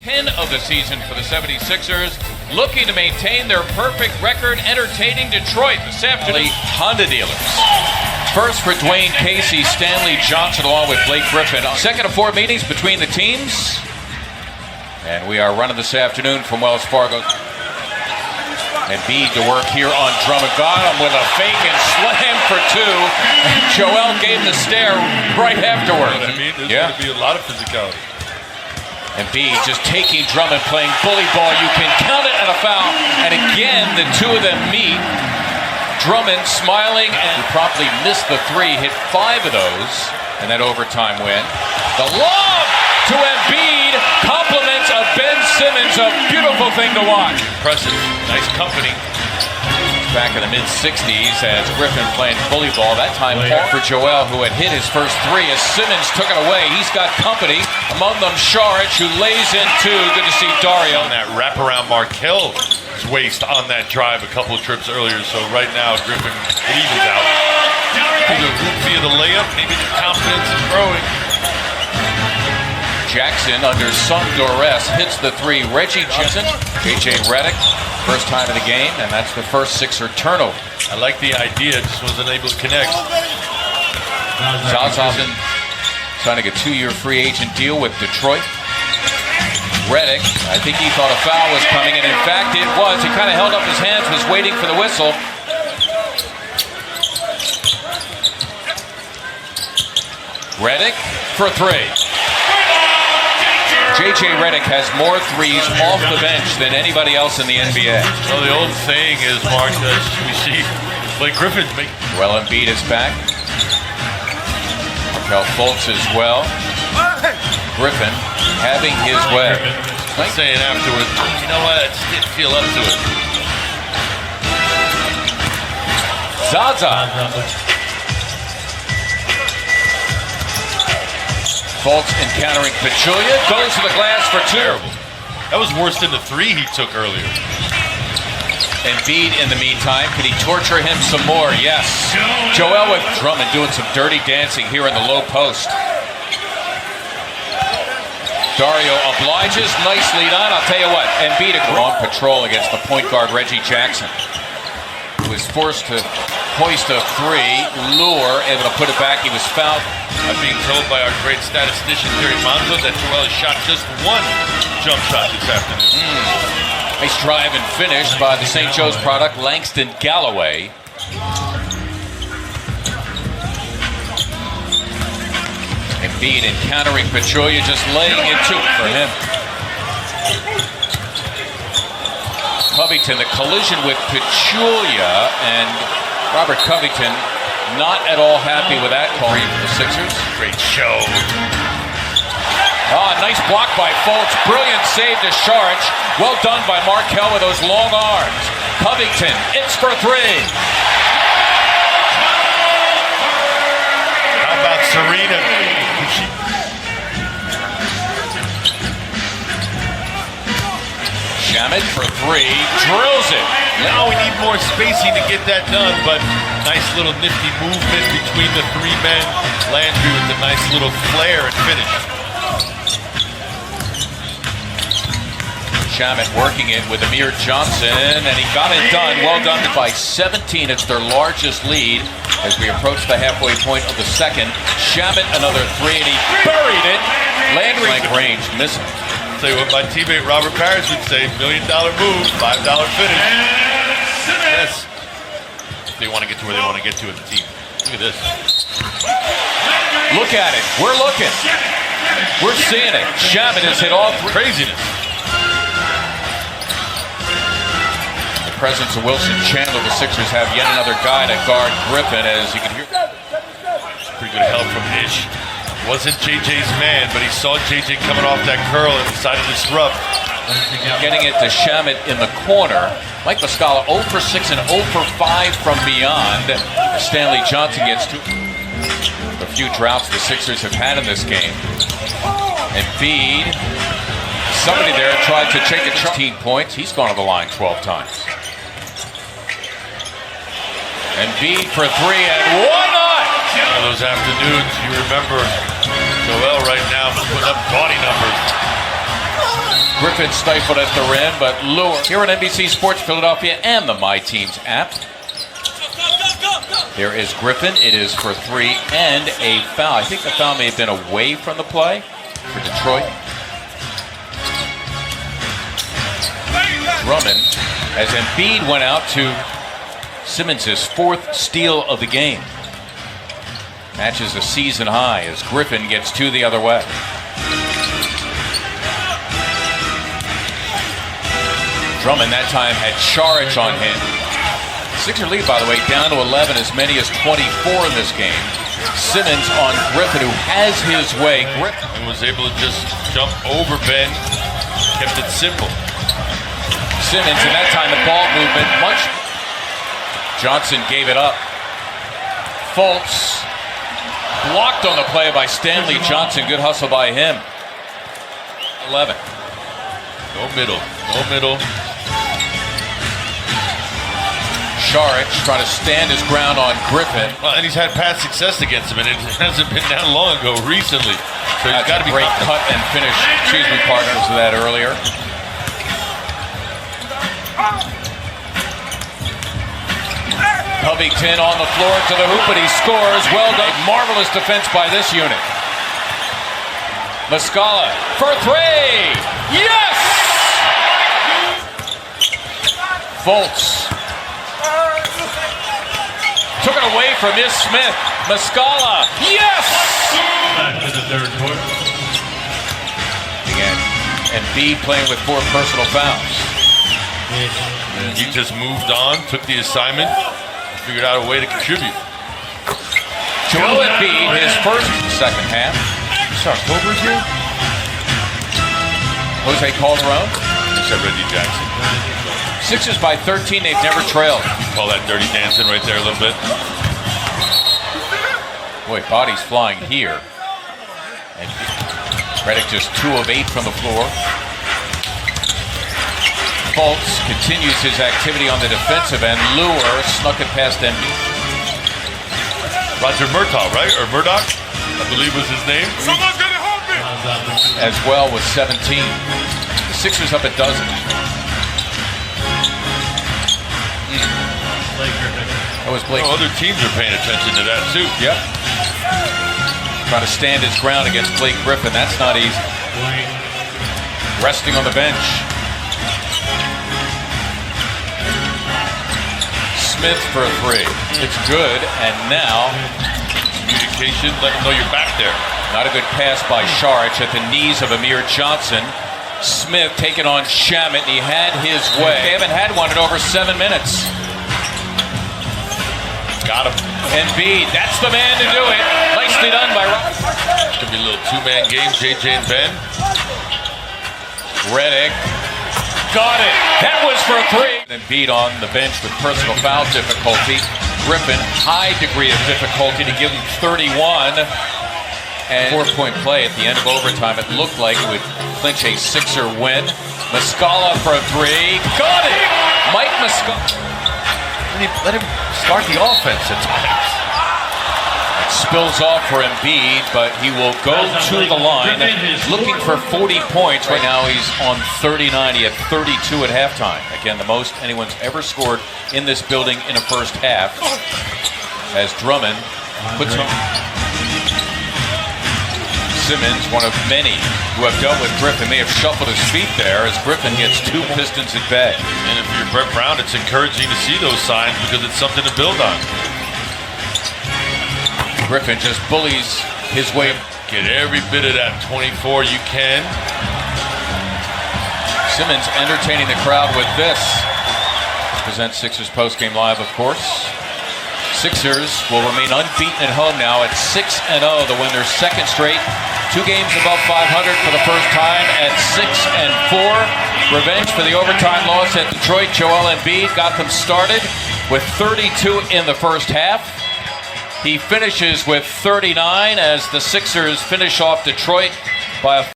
10 of the season for the 76ers, looking to maintain their perfect record, entertaining Detroit this afternoon. Honda dealers. First for Dwayne Casey, Stanley Johnson along with Blake Griffin. Second of 4 meetings between the teams. And we are running this afternoon from Wells Fargo. And Embiid to work here on Drummond. Got him with a fake and slam for 2. And Joel gave the stare right afterwards. I mean, there's going to be a lot of physicality. Embiid just taking Drummond, playing bully ball. You can count it at a foul. And again, the two of them meet. Drummond smiling and promptly missed the 3. Hit 5 of those. And that overtime win. The lob to Embiid. Compliments of Ben Simmons. A beautiful thing to watch. Impressive. Nice company. Back in the mid-60s as Griffin playing bully ball. That time for Joel, who had hit his first 3 as Simmons took it away. He's got company. Among them, Saric, who lays in 2. Good to see Dario. On that wraparound Markel's waist on that drive a couple of trips earlier. So right now, Griffin, it evens out. Either via the layup, maybe the confidence is growing. Jackson, under some duress, hits the 3. Reggie Jackson, J.J. Redick, first time of the game, and that's the first Sixer turnover. I like the idea, just wasn't able to connect. Zaza signing a 2-year free agent deal with Detroit. Redick, I think he thought a foul was coming, and in fact it was. He kind of held up his hands, was waiting for the whistle. Redick for 3. J.J. Redick has more 3s off the bench than anybody else in the NBA. Well, the old saying is, Mark, that we see Blake Griffin make. Well, Embiid is back. Markel Fultz as well. Griffin having his way. Saying afterwards, you know what, I just didn't feel up to it. Zaza. Fultz encountering Pachulia, goes to the glass for 2. Terrible. That was worse than the 3 he took earlier. Embiid in the meantime, could he torture him some more? Yes. Joel with Drummond doing some dirty dancing here in the low post. Dario obliges, nice lead on. I'll tell you what, Embiid on patrol against the point guard Reggie Jackson, who was forced to hoist a 3, lure, able to put it back. He was fouled. I'm being told by our great statistician, Terry Monzo, that Joel has shot just 1 jump shot this afternoon. Nice drive and finish by the St. Joe's product, Langston Galloway. Embiid encountering Pachulia, just laying it 2 for him. Covington, the collision with Pachulia, and Robert Covington not at all happy with that call for the Sixers. Great show. Nice block by Fultz. Brilliant save to Saric. Well done by Markel with those long arms. Covington, it's for 3. How about Serena? Shamet for 3. Drills it. Now we need more spacing to get that done, but nice little nifty movement between the 3 men. Landry with a nice little flair and finish. Shamet working it with Amir Johnson, and he got it done. Well done by 17. It's their largest lead as we approach the halfway point of the second. Shamet another 3, and he buried it. Landry range missing. Tell you what my teammate Robert Parrish would say, $1 million move, $5 finish. Yes. If they want to get to where they want to get to as a team. Look at this. Look at it. We're looking. We're seeing it. Shamet has hit all 3. Craziness. The presence of Wilson Chandler. The Sixers have yet another guy to guard Griffin, as you can hear. Pretty good help from Ish. Wasn't JJ's man, but he saw JJ coming off that curl and decided to disrupt. Getting it to Shamet in the corner. Mike Muscala 0 for 6 and 0 for 5 from beyond. Stanley Johnson gets 2. A few droughts the Sixers have had in this game. Embiid, somebody there tried to take a 15 points. He's gone to the line 12 times. Embiid for 3, and why not? One of those afternoons, you remember Joel right now putting up gaudy numbers. Griffin stifled at the rim, but Lure here on NBC Sports Philadelphia and the My Teams app. There is Griffin. It is for three and a foul. I think the foul may have been away from the play for Detroit. Drummond, as Embiid went out to Simmons' fourth steal of the game. Matches a season high as Griffin gets two the other way. Drummond that time had Saric on him. Sixer lead, by the way, down to 11, as many as 24 in this game. Simmons on Griffin, who has his way. And was able to just jump over Ben, kept it simple. Simmons, in that time, the ball movement much. Johnson gave it up. Fultz blocked on the play by Stanley Johnson. Good hustle by him. 11. No middle. No middle. Saric trying to stand his ground on Griffin. Well, and he's had past success against him, and it hasn't been that long ago recently. So he's got to be great cut and finish. Excuse me, partners, of that earlier. Covington on the floor to the hoop, but he scores. Well done. Marvelous defense by this unit. Muscala for three. Yes! Fultz took it away from Miss Smith. Muscala. Yes! Back to the third quarter. Again, Embiid playing with 4 personal fouls. And he just moved on, took the assignment, figured out a way to contribute. Joel Embiid, his first second half. October's here? Jose Calderon. Except Reggie Jackson. Sixers by 13. They've never trailed. Call that dirty dancing right there a little bit. Boy, bodies flying here. And Redick just 2 of 8 from the floor. Fultz continues his activity on the defensive end. Lure snuck it past Embiid. Roger Murtaugh, right? Or Murdoch, I believe was his name. Someone's gonna help me! As well with 17. The Sixers up a dozen. That was Blake. Oh, other teams are paying attention to that too. Yep. Trying to stand his ground against Blake Griffin. That's not easy. Resting on the bench. Smith for a three. It's good, and now Communication, let them know you're back there. not a good pass by Saric at the knees of Amir Johnson. Smith taking on Shamet, and he had his way. They haven't had one in over 7 minutes. Got him. Embiid, that's the man to do it. Nicely done by Rob. It's going to be a little two-man game, JJ and Ben. Redick got it. That was for 3. Embiid on the bench with personal foul difficulty. Griffin, high degree of difficulty to give him 31. And 4-point play at the end of overtime. It looked like it would clinch a Sixer win. Muscala for a 3. Got it! Mike Muscala. Let him start the offense at times. It spills off for Embiid, but he will go to the line looking for 40 points. Right now he's on 39. He had 32 at halftime. Again, the most anyone's ever scored in this building in a first half. As Drummond puts him. Simmons, one of many who have dealt with Griffin, may have shuffled his feet there as Griffin gets 2 Pistons at bay. And if you're Brett Brown, it's encouraging to see those signs because it's something to build on. Griffin just bullies his way. Get every bit of that 24 you can. Simmons entertaining the crowd with this. Presents Sixers postgame live, of course. Sixers will remain unbeaten at home now at 6-0 to win their second straight. 2 games above 500 for the first time at 6-4. Revenge for the overtime loss at Detroit. Joel Embiid got them started with 32 in the first half. He finishes with 39 as the Sixers finish off Detroit by a